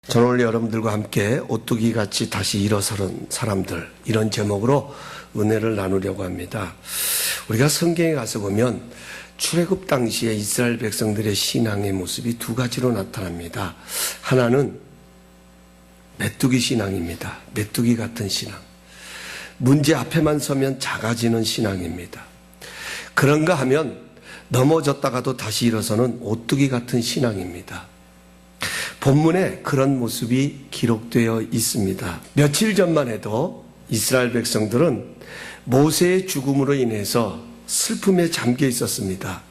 저는 오늘 여러분들과 함께 오뚜기같이 다시 일어서는 사람들, 이런 제목으로 은혜를 나누려고 합니다. 우리가 성경에 가서 보면 출애굽 당시에 이스라엘 백성들의 신앙의 모습이 두 가지로 나타납니다. 하나는 메뚜기 신앙입니다. 메뚜기 같은 신앙. 문제 앞에만 서면 작아지는 신앙입니다. 그런가 하면 넘어졌다가도 다시 일어서는 오뚜기 같은 신앙입니다. 본문에 그런 모습이 기록되어 있습니다. 며칠 전만 해도 이스라엘 백성들은 모세의 죽음으로 인해서 슬픔에 잠겨 있었습니다.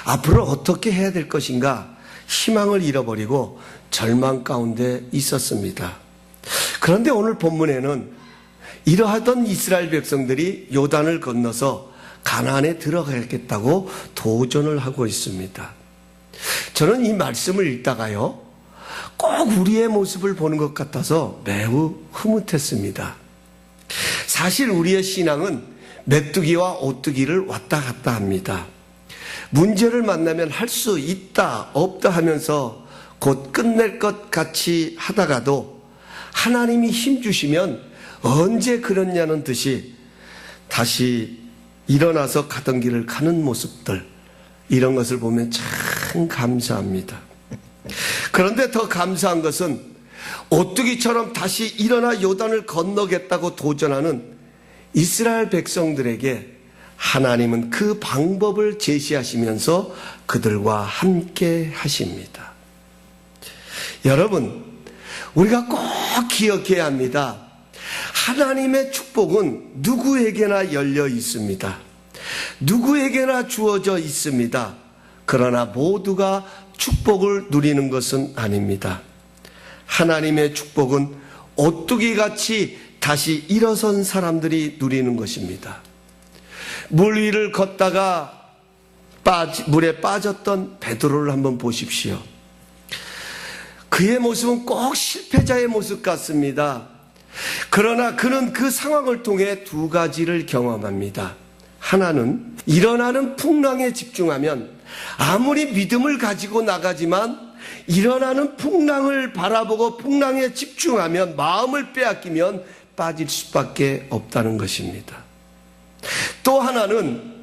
앞으로 어떻게 해야 될 것인가 희망을 잃어버리고 절망 가운데 있었습니다. 그런데 오늘 본문에는 이러하던 이스라엘 백성들이 요단을 건너서 가나안에 들어가겠다고 도전을 하고 있습니다. 저는 이 말씀을 읽다가요, 꼭 우리의 모습을 보는 것 같아서 매우 흐뭇했습니다. 사실 우리의 신앙은 메뚜기와 오뚜기를 왔다 갔다 합니다. 문제를 만나면 할 수 있다 없다 하면서 곧 끝낼 것 같이 하다가도 하나님이 힘 주시면 언제 그렇냐는 듯이 다시 일어나서 가던 길을 가는 모습들, 이런 것을 보면 참 감사합니다. 그런데 더 감사한 것은 오뚜기처럼 다시 일어나 요단을 건너겠다고 도전하는 이스라엘 백성들에게 하나님은 그 방법을 제시하시면서 그들과 함께 하십니다. 여러분, 우리가 꼭 기억해야 합니다. 하나님의 축복은 누구에게나 열려 있습니다. 누구에게나 주어져 있습니다. 그러나 모두가 축복을 누리는 것은 아닙니다. 하나님의 축복은 오뚜기같이 다시 일어선 사람들이 누리는 것입니다. 물 위를 걷다가 물에 빠졌던 베드로를 한번 보십시오. 그의 모습은 꼭 실패자의 모습 같습니다. 그러나 그는 그 상황을 통해 두 가지를 경험합니다. 하나는 일어나는 풍랑에 집중하면 아무리 믿음을 가지고 나가지만 일어나는 풍랑을 바라보고 풍랑에 집중하면 마음을 빼앗기면 빠질 수밖에 없다는 것입니다. 또 하나는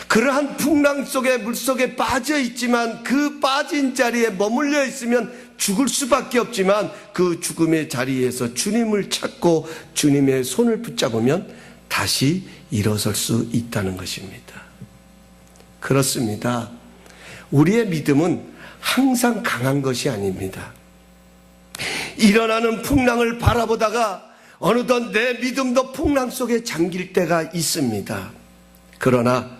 그러한 풍랑 속에 물속에 빠져 있지만 그 빠진 자리에 머물러 있으면 죽을 수밖에 없지만 그 죽음의 자리에서 주님을 찾고 주님의 손을 붙잡으면 다시 일어설 수 있다는 것입니다. 그렇습니다. 우리의 믿음은 항상 강한 것이 아닙니다. 일어나는 풍랑을 바라보다가 어느덧 내 믿음도 풍랑 속에 잠길 때가 있습니다. 그러나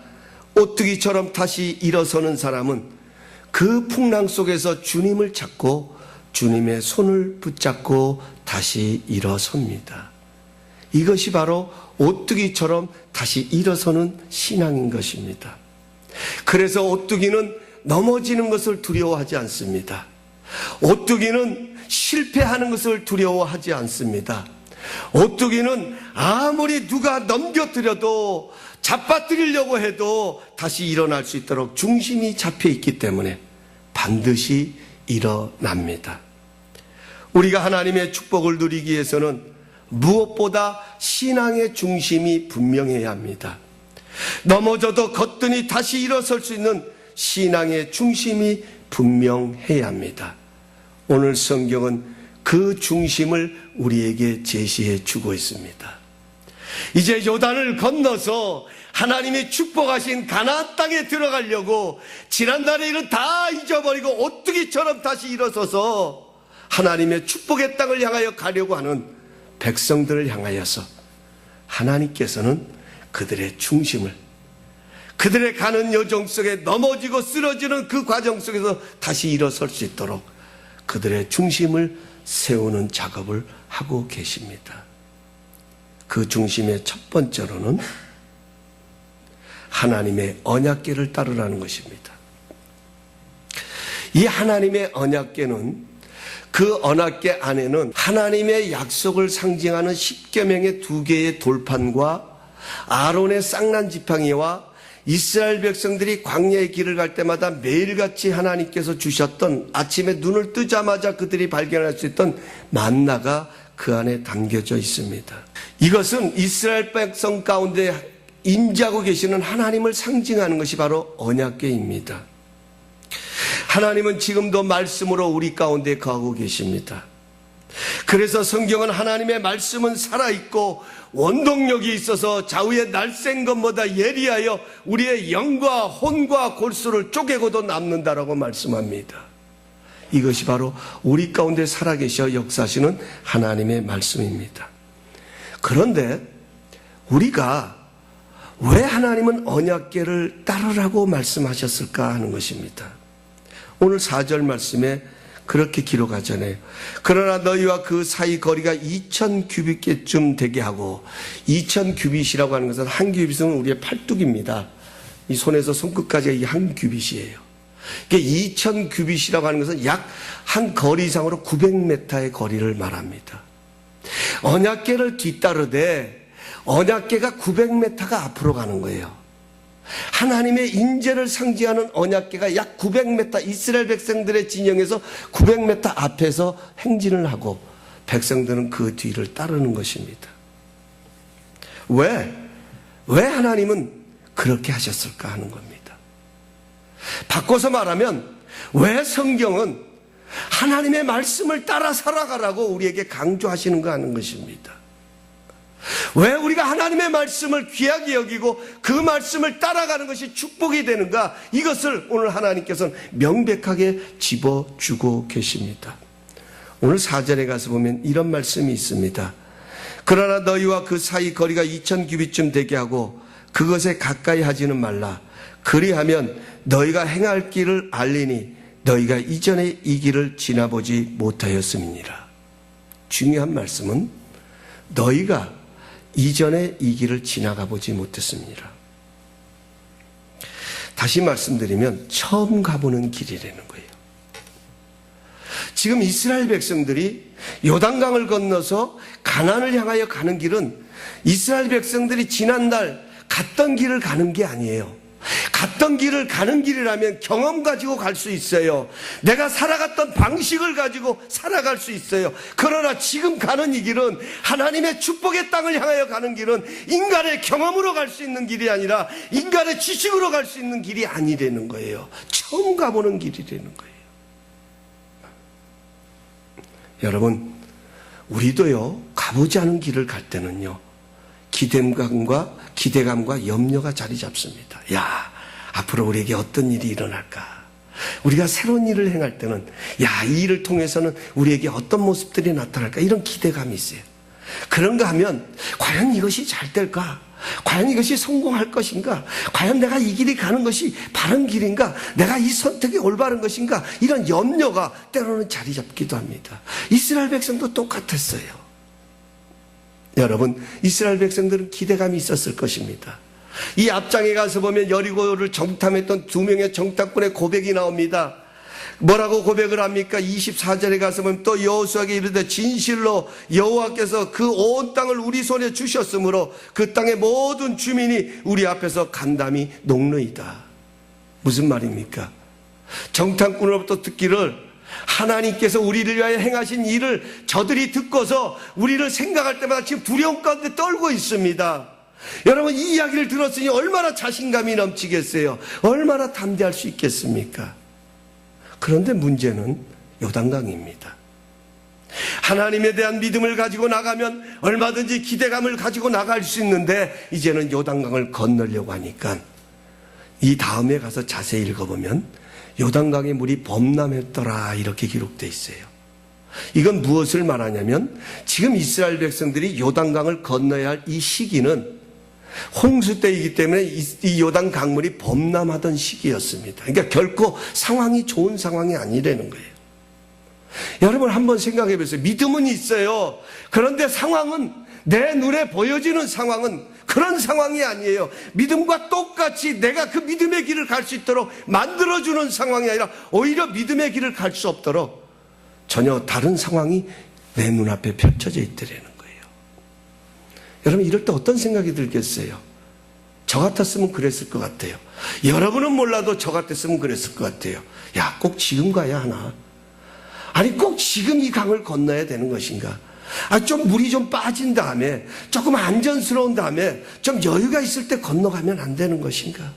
오뚜기처럼 다시 일어서는 사람은 그 풍랑 속에서 주님을 찾고 주님의 손을 붙잡고 다시 일어섭니다. 이것이 바로 오뚜기처럼 다시 일어서는 신앙인 것입니다. 그래서 오뚜기는 넘어지는 것을 두려워하지 않습니다. 오뚜기는 실패하는 것을 두려워하지 않습니다. 오뚜기는 아무리 누가 넘겨뜨려도 잡아뜨리려고 해도 다시 일어날 수 있도록 중심이 잡혀 있기 때문에 반드시 일어납니다. 우리가 하나님의 축복을 누리기 위해서는 무엇보다 신앙의 중심이 분명해야 합니다. 넘어져도 거뜬히 다시 일어설 수 있는 신앙의 중심이 분명해야 합니다. 오늘 성경은 그 중심을 우리에게 제시해 주고 있습니다. 이제 요단을 건너서 하나님이 축복하신 가나안 땅에 들어가려고 지난날의 일은 다 잊어버리고 오뚜기처럼 다시 일어서서 하나님의 축복의 땅을 향하여 가려고 하는 백성들을 향하여서 하나님께서는 그들의 중심을, 그들의 가는 여정 속에 넘어지고 쓰러지는 그 과정 속에서 다시 일어설 수 있도록 그들의 중심을 세우는 작업을 하고 계십니다. 그 중심의 첫 번째로는 하나님의 언약궤를 따르라는 것입니다. 이 하나님의 언약궤는, 그 언약궤 안에는 하나님의 약속을 상징하는 십계명의 두 개의 돌판과 아론의 쌍난 지팡이와 이스라엘 백성들이 광야의 길을 갈 때마다 매일같이 하나님께서 주셨던 아침에 눈을 뜨자마자 그들이 발견할 수 있던 만나가 그 안에 담겨져 있습니다. 이것은 이스라엘 백성 가운데 임재하고 계시는 하나님을 상징하는 것이 바로 언약궤입니다. 하나님은 지금도 말씀으로 우리 가운데 거하고 계십니다. 그래서 성경은 하나님의 말씀은 살아있고 원동력이 있어서 좌우의 날쌘 것보다 예리하여 우리의 영과 혼과 골수를 쪼개고도 남는다라고 말씀합니다. 이것이 바로 우리 가운데 살아계셔 역사하시는 하나님의 말씀입니다. 그런데 우리가 왜 하나님은 언약궤를 따르라고 말씀하셨을까 하는 것입니다. 오늘 4절 말씀에 그렇게 기록하잖아요. 그러나 너희와 그 사이 거리가 2000규빗쯤 되게 하고, 2000규빗이라고 하는 것은 한 규빗은 우리의 팔뚝입니다. 이 손에서 손끝까지가 이 한 규빗이에요. 2000규빗이라고 하는 것은 약 한 거리상으로 900m의 거리를 말합니다. 언약궤를 뒤따르되 언약궤가 900m가 앞으로 가는 거예요. 하나님의 인재를 상징하는 언약궤가 약 900m, 이스라엘 백성들의 진영에서 900m 앞에서 행진을 하고 백성들은 그 뒤를 따르는 것입니다. 왜 하나님은 그렇게 하셨을까 하는 겁니다. 바꿔서 말하면 왜 성경은 하나님의 말씀을 따라 살아가라고 우리에게 강조하시는가 하는 것입니다. 왜 우리가 하나님의 말씀을 귀하게 여기고 그 말씀을 따라가는 것이 축복이 되는가, 이것을 오늘 하나님께서는 명백하게 집어주고 계십니다. 오늘 4절에 가서 보면 이런 말씀이 있습니다. 그러나 너희와 그 사이 거리가 2000규빗쯤 되게 하고 그것에 가까이 하지는 말라. 그리하면 너희가 행할 길을 알리니 너희가 이전에 이 길을 지나보지 못하였음이니라. 중요한 말씀은 너희가 이전에 이 길을 지나가 보지 못했습니다. 다시 말씀드리면 처음 가보는 길이라는 거예요. 지금 이스라엘 백성들이 요단강을 건너서 가나안을 향하여 가는 길은 이스라엘 백성들이 지난날 갔던 길을 가는 게 아니에요. 갔던 길을 가는 길이라면 경험 가지고 갈 수 있어요. 내가 살아갔던 방식을 가지고 살아갈 수 있어요. 그러나 지금 가는 이 길은, 하나님의 축복의 땅을 향하여 가는 길은 인간의 경험으로 갈 수 있는 길이 아니라 인간의 지식으로 갈 수 있는 길이 아니라는 거예요. 처음 가보는 길이라는 거예요. 여러분, 우리도요, 가보지 않은 길을 갈 때는요, 기대감과 염려가 자리 잡습니다. 야, 앞으로 우리에게 어떤 일이 일어날까? 우리가 새로운 일을 행할 때는, 야, 이 일을 통해서는 우리에게 어떤 모습들이 나타날까? 이런 기대감이 있어요. 그런가 하면, 과연 이것이 잘 될까? 과연 이것이 성공할 것인가? 과연 내가 이 길이 가는 것이 바른 길인가? 내가 이 선택이 올바른 것인가? 이런 염려가 때로는 자리 잡기도 합니다. 이스라엘 백성도 똑같았어요. 여러분, 이스라엘 백성들은 기대감이 있었을 것입니다. 이 앞장에 가서 보면 여리고를 정탐했던 2명의 정탐꾼의 고백이 나옵니다. 뭐라고 고백을 합니까? 24절에 가서 보면 또 여호수아에게 이르되 진실로 여호와께서 그 온 땅을 우리 손에 주셨으므로 그 땅의 모든 주민이 우리 앞에서 간담이 녹느이다. 무슨 말입니까? 정탐꾼으로부터 듣기를 하나님께서 우리를 위하여 행하신 일을 저들이 듣고서 우리를 생각할 때마다 지금 두려움 가운데 떨고 있습니다. 여러분, 이 이야기를 들었으니 얼마나 자신감이 넘치겠어요? 얼마나 담대할 수 있겠습니까? 그런데 문제는 요단강입니다. 하나님에 대한 믿음을 가지고 나가면 얼마든지 기대감을 가지고 나갈 수 있는데, 이제는 요단강을 건너려고 하니까 이 다음에 가서 자세히 읽어보면 요단강의 물이 범람했더라, 이렇게 기록되어 있어요. 이건 무엇을 말하냐면, 지금 이스라엘 백성들이 요단강을 건너야 할 이 시기는 홍수 때이기 때문에 이 요단 강물이 범람하던 시기였습니다. 그러니까 결코 상황이 좋은 상황이 아니라는 거예요. 여러분, 한번 생각해 보세요. 믿음은 있어요. 그런데 상황은, 내 눈에 보여지는 상황은 그런 상황이 아니에요. 믿음과 똑같이 내가 그 믿음의 길을 갈 수 있도록 만들어주는 상황이 아니라 오히려 믿음의 길을 갈 수 없도록 전혀 다른 상황이 내 눈앞에 펼쳐져 있더라는 거예요. 여러분, 이럴 때 어떤 생각이 들겠어요? 저 같았으면 그랬을 것 같아요. 여러분은 몰라도 저 같았으면 그랬을 것 같아요. 야, 꼭 지금 가야 하나? 아니, 꼭 지금 이 강을 건너야 되는 것인가? 좀 물이 좀 빠진 다음에, 조금 안전스러운 다음에, 좀 여유가 있을 때 건너가면 안 되는 것인가?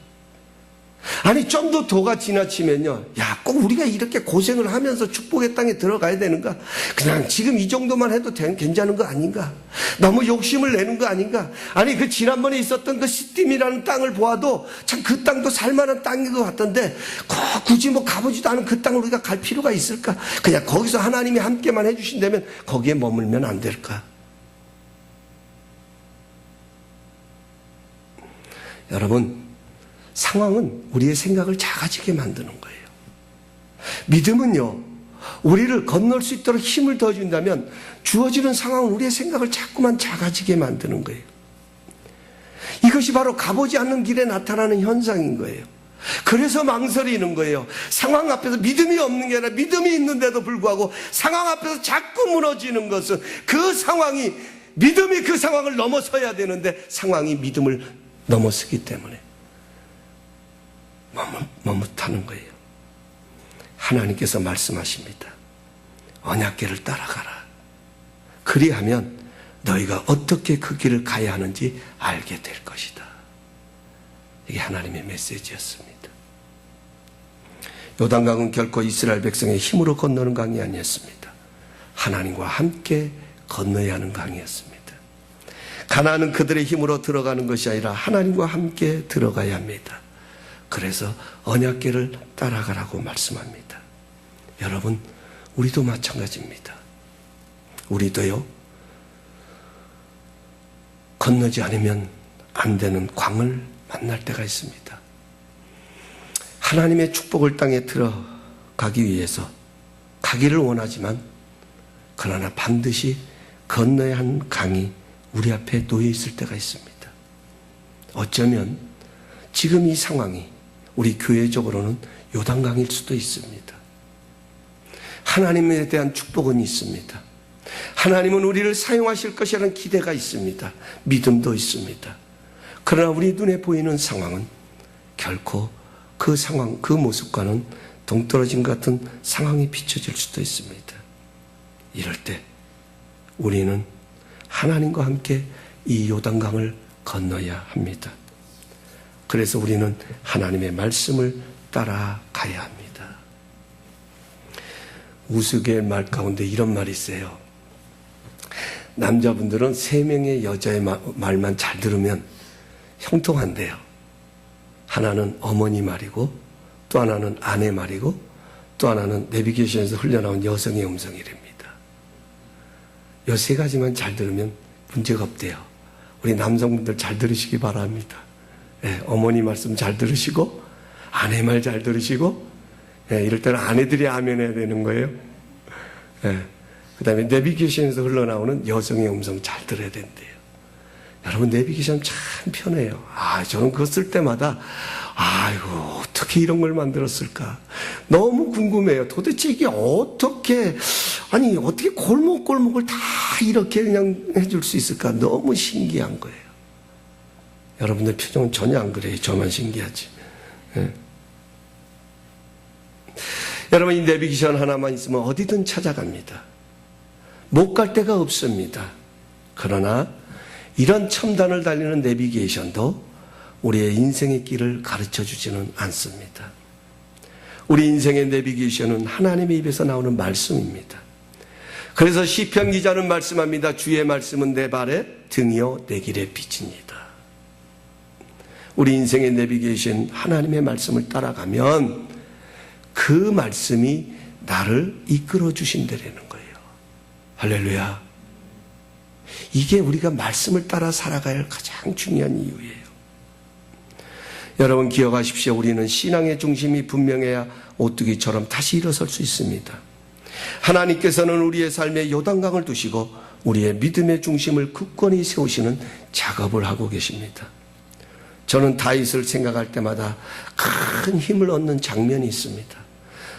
아니, 좀 더 도가 지나치면요, 야, 꼭 우리가 이렇게 고생을 하면서 축복의 땅에 들어가야 되는가? 그냥 지금 이 정도만 해도 괜찮은 거 아닌가? 너무 욕심을 내는 거 아닌가? 아니, 그 지난번에 있었던 그 시딤이라는 땅을 보아도 참 그 땅도 살만한 땅인 것 같던데, 굳이 뭐 가보지도 않은 그 땅을 우리가 갈 필요가 있을까? 그냥 거기서 하나님이 함께만 해주신다면 거기에 머물면 안 될까? 여러분, 상황은 우리의 생각을 작아지게 만드는 거예요. 믿음은요, 우리를 건널 수 있도록 힘을 더 준다면 주어지는 상황은 우리의 생각을 자꾸만 작아지게 만드는 거예요. 이것이 바로 가보지 않는 길에 나타나는 현상인 거예요. 그래서 망설이는 거예요. 상황 앞에서 믿음이 없는 게 아니라 믿음이 있는데도 불구하고 상황 앞에서 자꾸 무너지는 것은 그 상황이, 믿음이 그 상황을 넘어서야 되는데 상황이 믿음을 넘어서기 때문에 머뭇하는 거예요. 하나님께서 말씀하십니다. 언약궤를 따라가라. 그리하면 너희가 어떻게 그 길을 가야 하는지 알게 될 것이다. 이게 하나님의 메시지였습니다. 요단강은 결코 이스라엘 백성의 힘으로 건너는 강이 아니었습니다. 하나님과 함께 건너야 하는 강이었습니다. 가나안은 그들의 힘으로 들어가는 것이 아니라 하나님과 함께 들어가야 합니다. 그래서 언약궤를 따라가라고 말씀합니다. 여러분, 우리도 마찬가지입니다. 우리도요, 건너지 않으면 안 되는 광을 만날 때가 있습니다. 하나님의 축복을 땅에 들어가기 위해서 가기를 원하지만 그러나 반드시 건너야 한 강이 우리 앞에 놓여 있을 때가 있습니다. 어쩌면 지금 이 상황이 우리 교회적으로는 요단강일 수도 있습니다. 하나님에 대한 축복은 있습니다. 하나님은 우리를 사용하실 것이라는 기대가 있습니다. 믿음도 있습니다. 그러나 우리 눈에 보이는 상황은 결코 그 상황, 그 모습과는 동떨어진 같은 상황이 비춰질 수도 있습니다. 이럴 때 우리는 하나님과 함께 이 요단강을 건너야 합니다. 그래서 우리는 하나님의 말씀을 따라가야 합니다. 우스갯 말 가운데 이런 말이 있어요. 남자분들은 3명의 여자의 말만 잘 들으면 형통한대요. 하나는 어머니 말이고, 또 하나는 아내 말이고, 또 하나는 내비게이션에서 흘러나온 여성의 음성이랍니다. 이 3가지만 잘 들으면 문제가 없대요. 우리 남성분들 잘 들으시기 바랍니다. 어머니 말씀 잘 들으시고, 아내 말 잘 들으시고, 이럴 때는 아내들이 아멘 해야 되는 거예요. 그 다음에 내비게이션에서 흘러나오는 여성의 음성 잘 들어야 된대요. 여러분, 내비게이션 참 편해요. 저는 그거 쓸 때마다, 아이고, 어떻게 이런 걸 만들었을까? 너무 궁금해요. 도대체 이게 어떻게 골목골목을 다 이렇게 그냥 해줄 수 있을까? 너무 신기한 거예요. 여러분들 표정은 전혀 안 그래요. 저만 신기하지. 여러분, 이 내비게이션 하나만 있으면 어디든 찾아갑니다. 못 갈 데가 없습니다. 그러나 이런 첨단을 달리는 내비게이션도 우리의 인생의 길을 가르쳐 주지는 않습니다. 우리 인생의 내비게이션은 하나님의 입에서 나오는 말씀입니다. 그래서 시편 기자는 말씀합니다. 주의 말씀은 내 발의 등이요 내 길의 빛입니다. 우리 인생의 내비게이션 하나님의 말씀을 따라가면 그 말씀이 나를 이끌어 주신다는 거예요. 할렐루야. 이게 우리가 말씀을 따라 살아가야 할 가장 중요한 이유예요. 여러분 기억하십시오. 우리는 신앙의 중심이 분명해야 오뚜기처럼 다시 일어설 수 있습니다. 하나님께서는 우리의 삶에 요단강을 두시고 우리의 믿음의 중심을 굳건히 세우시는 작업을 하고 계십니다. 저는 다윗을 생각할 때마다 큰 힘을 얻는 장면이 있습니다.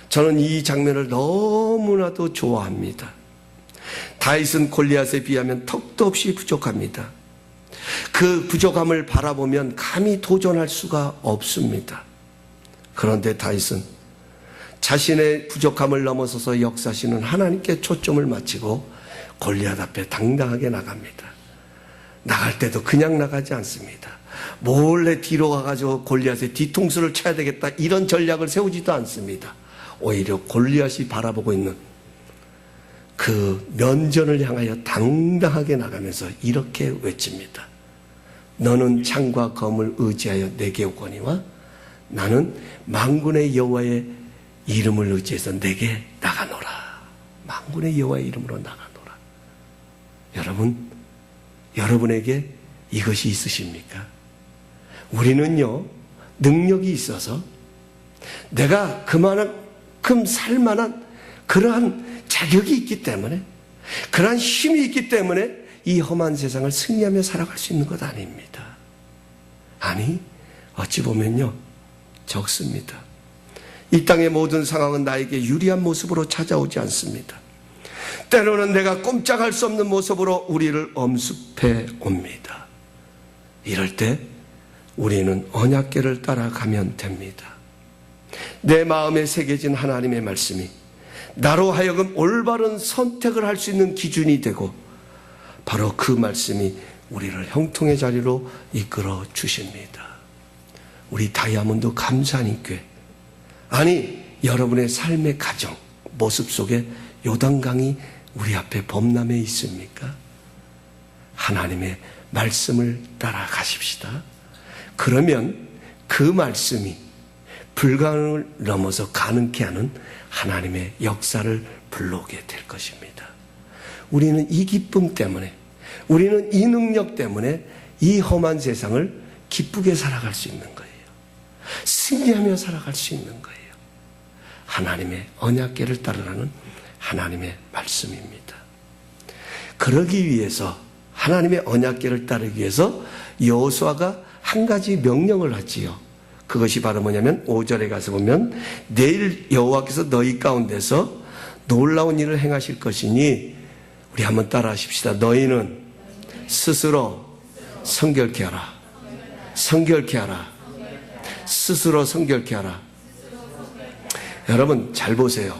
저는 이 장면을 너무나도 좋아합니다. 다윗은 골리앗에 비하면 턱도 없이 부족합니다. 그 부족함을 바라보면 감히 도전할 수가 없습니다. 그런데 다윗은 자신의 부족함을 넘어서서 역사하시는 하나님께 초점을 맞추고 골리앗 앞에 당당하게 나갑니다. 나갈 때도 그냥 나가지 않습니다. 몰래 뒤로 가가지고 골리앗의 뒤통수를 쳐야 되겠다 이런 전략을 세우지도 않습니다. 오히려 골리앗이 바라보고 있는 그 면전을 향하여 당당하게 나가면서 이렇게 외칩니다. 너는 창과 검을 의지하여 내게 오거니와 나는 만군의 여호와의 이름을 의지해서 내게 나가노라. 만군의 여호와의 이름으로 나가노라. 여러분, 여러분에게 이것이 있으십니까? 우리는요, 능력이 있어서 내가 그만큼 살만한 그러한 자격이 있기 때문에, 그러한 힘이 있기 때문에 이 험한 세상을 승리하며 살아갈 수 있는 것 아닙니다. 아니, 어찌 보면요, 적습니다. 이 땅의 모든 상황은 나에게 유리한 모습으로 찾아오지 않습니다. 때로는 내가 꼼짝할 수 없는 모습으로 우리를 엄습해 옵니다. 이럴 때 우리는 언약궤를 따라가면 됩니다. 내 마음에 새겨진 하나님의 말씀이 나로 하여금 올바른 선택을 할 수 있는 기준이 되고 바로 그 말씀이 우리를 형통의 자리로 이끌어 주십니다. 우리 다이아몬드 감사님께, 아니 여러분의 삶의 가정 모습 속에 요단강이 우리 앞에 범람해 있습니까? 하나님의 말씀을 따라가십시다. 그러면 그 말씀이 불가능을 넘어서 가능케 하는 하나님의 역사를 불러오게 될 것입니다. 우리는 이 기쁨 때문에, 우리는 이 능력 때문에 이 험한 세상을 기쁘게 살아갈 수 있는 거예요. 승리하며 살아갈 수 있는 거예요. 하나님의 언약궤를 따르라는 하나님의 말씀입니다. 그러기 위해서, 하나님의 언약궤를 따르기 위해서 여호수아가 한 가지 명령을 하지요. 그것이 바로 뭐냐면 5절에 가서 보면 내일 여호와께서 너희 가운데서 놀라운 일을 행하실 것이니, 우리 한번 따라 하십시다. 너희는 스스로 성결케 하라. 성결케 하라. 스스로 성결케 하라. 여러분 잘 보세요.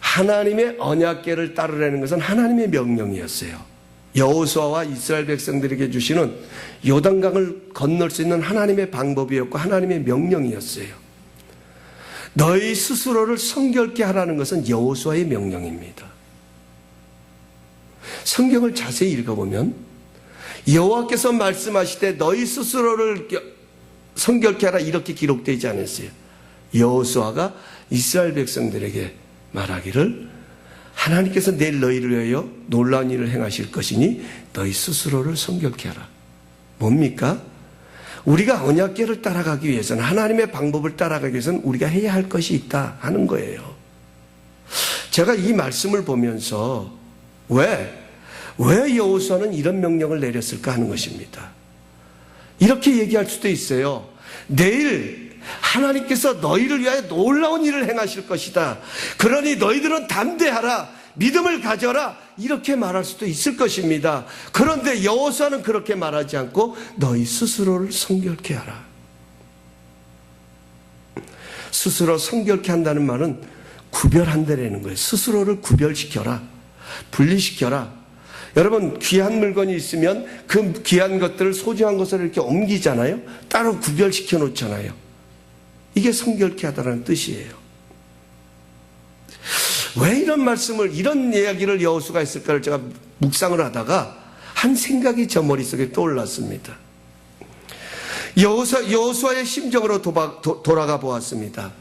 하나님의 언약궤를 따르라는 것은 하나님의 명령이었어요. 여호수아와 이스라엘 백성들에게 주시는 요단강을 건널 수 있는 하나님의 방법이었고 하나님의 명령이었어요. 너희 스스로를 성결케 하라는 것은 여호수아의 명령입니다. 성경을 자세히 읽어보면 여호와께서 말씀하실 때 너희 스스로를 성결케 하라 이렇게 기록되지 않았어요. 여호수아가 이스라엘 백성들에게 말하기를 하나님께서 내일 너희를 위하여 놀라운 일을 행하실 것이니 너희 스스로를 성결케 하라. 뭡니까? 우리가 언약궤를 따라가기 위해서는, 하나님의 방법을 따라가기 위해서는 우리가 해야 할 것이 있다 하는 거예요. 제가 이 말씀을 보면서 왜 여호수아는 이런 명령을 내렸을까 하는 것입니다. 이렇게 얘기할 수도 있어요. 내일 하나님께서 너희를 위하여 놀라운 일을 행하실 것이다. 그러니 너희들은 담대하라. 믿음을 가져라. 이렇게 말할 수도 있을 것입니다. 그런데 여호수아는 그렇게 말하지 않고 너희 스스로를 성결케 하라. 스스로 성결케 한다는 말은 구별한다라는 거예요. 스스로를 구별시켜라. 분리시켜라. 여러분 귀한 물건이 있으면 그 귀한 것들을, 소중한 것을 이렇게 옮기잖아요. 따로 구별시켜 놓잖아요. 이게 성결케 하다라는 뜻이에요. 왜 이런 말씀을, 이런 이야기를 여호수아가 했을까를 제가 묵상을 하다가 한 생각이 저 머릿속에 떠올랐습니다. 여호수아의 심정으로 돌아가 보았습니다.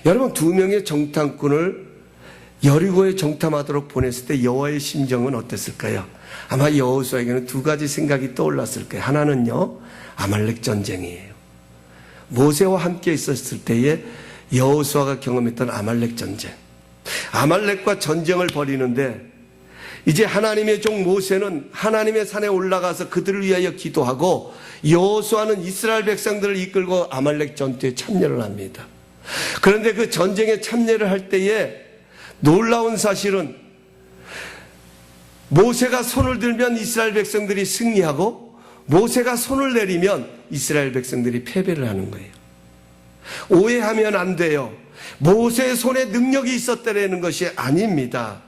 여러분, 2명의 정탐꾼을 여리고에 정탐하도록 보냈을 때 여호와의 심정은 어땠을까요? 아마 여호수아에게는 2가지 생각이 떠올랐을 거예요. 하나는요, 아말렉 전쟁이에요. 모세와 함께 있었을 때에 여호수아가 경험했던 아말렉 전쟁. 아말렉과 전쟁을 벌이는데 이제 하나님의 종 모세는 하나님의 산에 올라가서 그들을 위하여 기도하고, 여호수아는 이스라엘 백성들을 이끌고 아말렉 전투에 참여를 합니다. 그런데 그 전쟁에 참여를 할 때에 놀라운 사실은 모세가 손을 들면 이스라엘 백성들이 승리하고, 모세가 손을 내리면 이스라엘 백성들이 패배를 하는 거예요. 오해하면 안 돼요. 모세의 손에 능력이 있었다는 것이 아닙니다.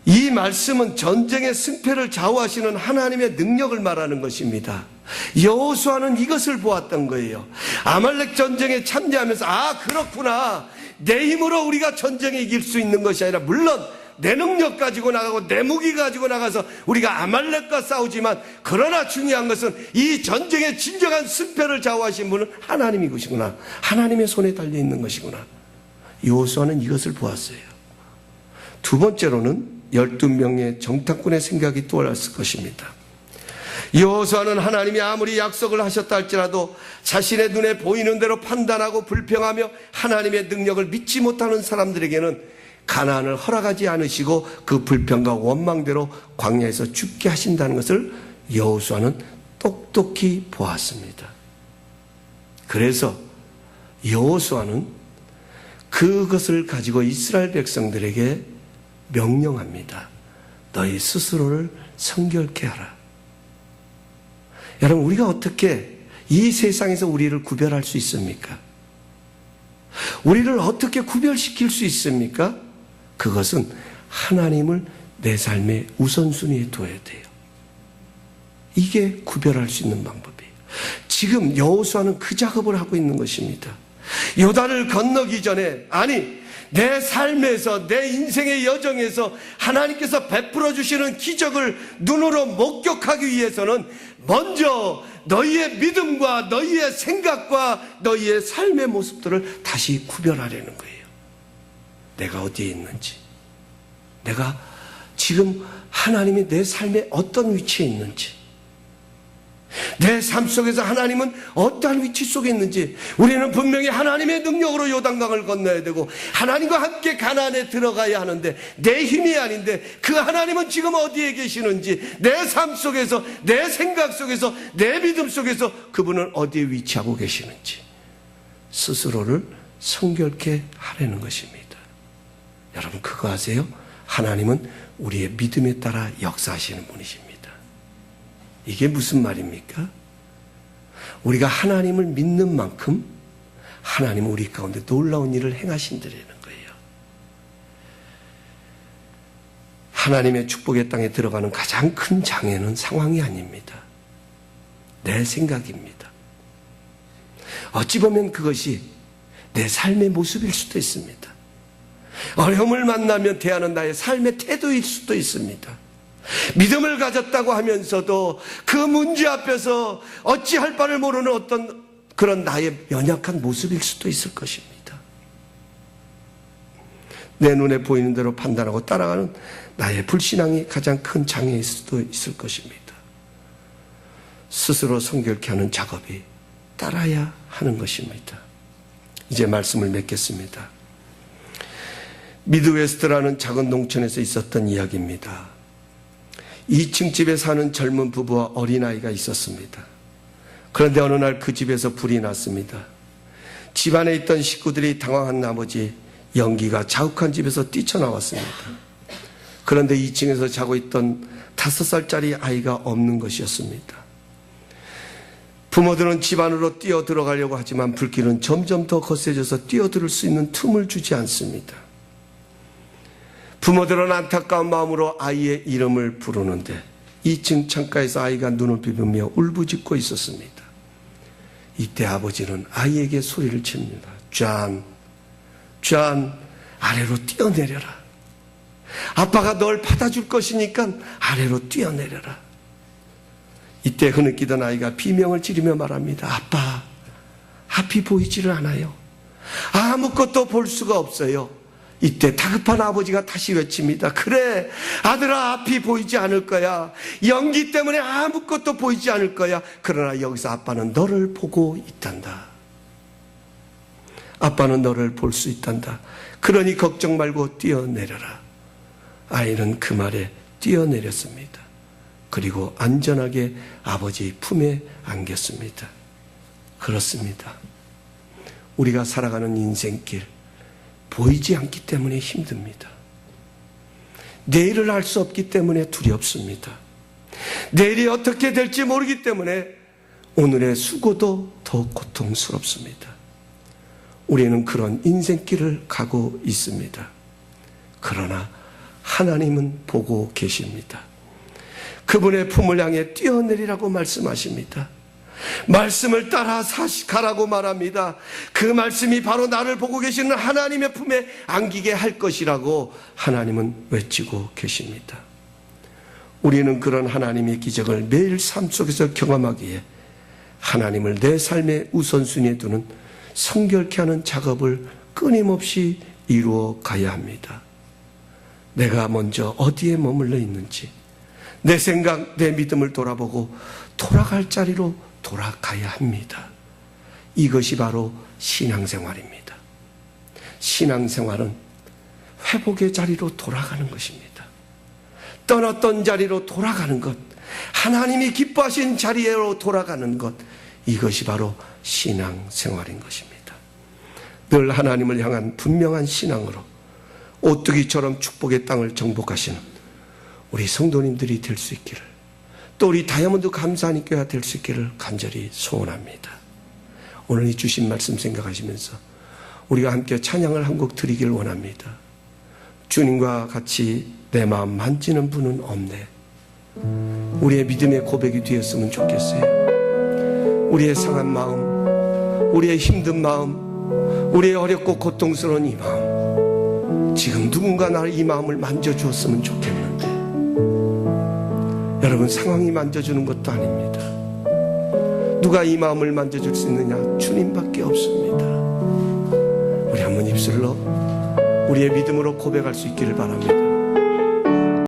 이 말씀은 전쟁의 승패를 좌우하시는 하나님의 능력을 말하는 것입니다. 여호수아는 이것을 보았던 거예요. 아말렉 전쟁에 참여하면서 그렇구나, 내 힘으로 우리가 전쟁에 이길 수 있는 것이 아니라, 물론 내 능력 가지고 나가고 내 무기 가지고 나가서 우리가 아말렉과 싸우지만, 그러나 중요한 것은 이 전쟁의 진정한 승패를 좌우하신 분은 하나님이시구나, 하나님의 손에 달려있는 것이구나. 여호수아는 이것을 보았어요. 두 번째로는 12명의 정탐꾼의 생각이 떠올랐을 것입니다. 여호수아는 하나님이 아무리 약속을 하셨다 할지라도 자신의 눈에 보이는 대로 판단하고 불평하며 하나님의 능력을 믿지 못하는 사람들에게는 가나안을 허락하지 않으시고 그 불평과 원망대로 광야에서 죽게 하신다는 것을 여호수아는 똑똑히 보았습니다. 그래서 여호수아는 그것을 가지고 이스라엘 백성들에게 명령합니다. 너희 스스로를 성결케 하라. 여러분, 우리가 어떻게 이 세상에서 우리를 구별할 수 있습니까? 우리를 어떻게 구별시킬 수 있습니까? 그것은 하나님을 내 삶의 우선순위에 둬야 돼요. 이게 구별할 수 있는 방법이에요. 지금 여호수아는 그 작업을 하고 있는 것입니다. 요단을 건너기 전에, 내 삶에서, 내 인생의 여정에서 하나님께서 베풀어 주시는 기적을 눈으로 목격하기 위해서는 먼저 너희의 믿음과 너희의 생각과 너희의 삶의 모습들을 다시 구별하려는 거예요. 내가 어디에 있는지, 내가 지금 하나님이 내 삶에 어떤 위치에 있는지, 내 삶 속에서 하나님은 어떠한 위치 속에 있는지. 우리는 분명히 하나님의 능력으로 요단강을 건너야 되고 하나님과 함께 가나안에 들어가야 하는데, 내 힘이 아닌데 그 하나님은 지금 어디에 계시는지, 내 삶 속에서, 내 생각 속에서, 내 믿음 속에서 그분은 어디에 위치하고 계시는지 스스로를 성결케 하려는 것입니다. 여러분, 그거 아세요? 하나님은 우리의 믿음에 따라 역사하시는 분이십니다. 이게 무슨 말입니까? 우리가 하나님을 믿는 만큼 하나님은 우리 가운데 놀라운 일을 행하신다는 거예요. 하나님의 축복의 땅에 들어가는 가장 큰 장애는 상황이 아닙니다. 내 생각입니다. 어찌 보면 그것이 내 삶의 모습일 수도 있습니다. 어려움을 만나면 대하는 나의 삶의 태도일 수도 있습니다. 믿음을 가졌다고 하면서도 그 문제 앞에서 어찌할 바를 모르는 어떤 그런 나의 연약한 모습일 수도 있을 것입니다. 내 눈에 보이는 대로 판단하고 따라가는 나의 불신앙이 가장 큰 장애일 수도 있을 것입니다. 스스로 성결케 하는 작업이 따라야 하는 것입니다. 이제 말씀을 맺겠습니다. 미드웨스트라는 작은 농촌에서 있었던 이야기입니다. 2층 집에 사는 젊은 부부와 어린아이가 있었습니다. 그런데 어느 날 그 집에서 불이 났습니다. 집안에 있던 식구들이 당황한 나머지 연기가 자욱한 집에서 뛰쳐나왔습니다. 그런데 2층에서 자고 있던 5살짜리 아이가 없는 것이었습니다. 부모들은 집 안으로 뛰어 들어가려고 하지만 불길은 점점 더 거세져서 뛰어들을 수 있는 틈을 주지 않습니다. 부모들은 안타까운 마음으로 아이의 이름을 부르는데 2층 창가에서 아이가 눈을 비비며 울부짖고 있었습니다. 이때 아버지는 아이에게 소리를 칩니다. 존, 아래로 뛰어내려라. 아빠가 널 받아줄 것이니까 아래로 뛰어내려라. 이때 흐느끼던 아이가 비명을 지르며 말합니다. 아빠, 앞이 보이지를 않아요. 아무것도 볼 수가 없어요. 이때 다급한 아버지가 다시 외칩니다. 그래, 아들아, 앞이 보이지 않을 거야. 연기 때문에 아무것도 보이지 않을 거야. 그러나 여기서 아빠는 너를 보고 있단다. 아빠는 너를 볼 수 있단다. 그러니 걱정 말고 뛰어내려라. 아이는 그 말에 뛰어내렸습니다. 그리고 안전하게 아버지 품에 안겼습니다. 그렇습니다. 우리가 살아가는 인생길, 보이지 않기 때문에 힘듭니다. 내일을 알 수 없기 때문에 두렵습니다. 내일이 어떻게 될지 모르기 때문에 오늘의 수고도 더 고통스럽습니다. 우리는 그런 인생길을 가고 있습니다. 그러나 하나님은 보고 계십니다. 그분의 품을 향해 뛰어내리라고 말씀하십니다. 말씀을 따라 가라고 말합니다. 그 말씀이 바로 나를 보고 계시는 하나님의 품에 안기게 할 것이라고 하나님은 외치고 계십니다. 우리는 그런 하나님의 기적을 매일 삶 속에서 경험하기에 하나님을 내 삶의 우선순위에 두는 성결케 하는 작업을 끊임없이 이루어 가야 합니다. 내가 먼저 어디에 머물러 있는지, 내 생각, 내 믿음을 돌아보고 돌아갈 자리로 돌아가야 합니다. 이것이 바로 신앙생활입니다. 신앙생활은 회복의 자리로 돌아가는 것입니다. 떠났던 자리로 돌아가는 것, 하나님이 기뻐하신 자리로 돌아가는 것, 이것이 바로 신앙생활인 것입니다. 늘 하나님을 향한 분명한 신앙으로 오뚜기처럼 축복의 땅을 정복하시는 우리 성도님들이 될 수 있기를, 또 우리 다이아몬드 감사하니 교회가 될 수 있기를 간절히 소원합니다. 오늘 이 주신 말씀 생각하시면서 우리가 함께 찬양을 한 곡 드리길 원합니다. 주님과 같이 내 마음 만지는 분은 없네. 우리의 믿음의 고백이 되었으면 좋겠어요. 우리의 상한 마음, 우리의 힘든 마음, 우리의 어렵고 고통스러운 이 마음, 지금 누군가 나를 이 마음을 만져주었으면 좋겠는데, 여러분, 상황이 만져주는 것도 아닙니다. 누가 이 마음을 만져줄 수 있느냐? 주님밖에 없습니다. 우리 한번 입술로 우리의 믿음으로 고백할 수 있기를 바랍니다.